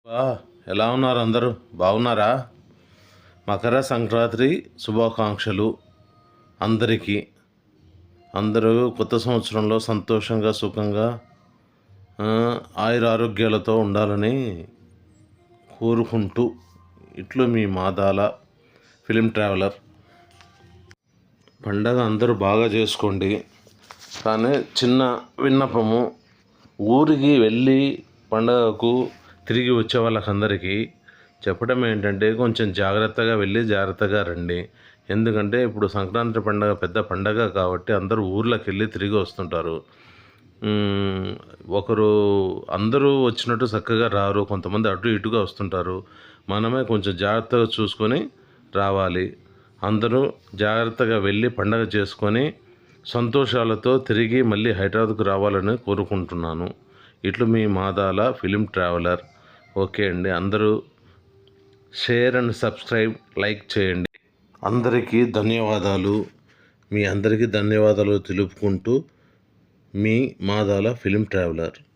ఆ, ఎలా ఉన్నారు అందరూ బాగున్నారా? మకర సంక్రాంతి శుభాకాంక్షలు అందరికీ. అందరూ కొత్త సంవత్సరంలో సంతోషంగా సుఖంగా ఆయురారోగ్యాలతో ఉండాలని కోరుకుంటూ ఇట్లు మీ మాదాల ఫిలిం ట్రావెలర్. పండగ అందరూ బాగా చేసుకోండి. కానీ చిన్న విన్నపము, ఊరికి వెళ్ళి పండగకు తిరిగి వచ్చే వాళ్ళకందరికీ చెప్పడం ఏంటంటే కొంచెం జాగ్రత్తగా వెళ్ళి జాగ్రత్తగా రండి. ఎందుకంటే ఇప్పుడు సంక్రాంతి పండగ పెద్ద పండగ కాబట్టి అందరూ ఊర్లోకి వెళ్ళి తిరిగి వస్తుంటారు. ఒకరు అందరూ వచ్చినట్టు చక్కగా రారు, కొంతమంది అటు ఇటుగా వస్తుంటారు. మనమే కొంచెం జాగ్రత్తగా చూసుకొని రావాలి. అందరూ జాగ్రత్తగా వెళ్ళి పండగ చేసుకొని సంతోషాలతో తిరిగి మళ్ళీ హైదరాబాద్కు రావాలని కోరుకుంటున్నాను. ఇట్లు మీ మాదాల ఫిలిం ట్రావెలర్. ఓకే అండి, అందరూ షేర్ అండ్ సబ్స్క్రైబ్, లైక్ చేయండి. అందరికీ ధన్యవాదాలు. మీ అందరికీ ధన్యవాదాలు తెలుపుకుంటూ మీ మాదాల ఫిలిం ట్రావెలర్.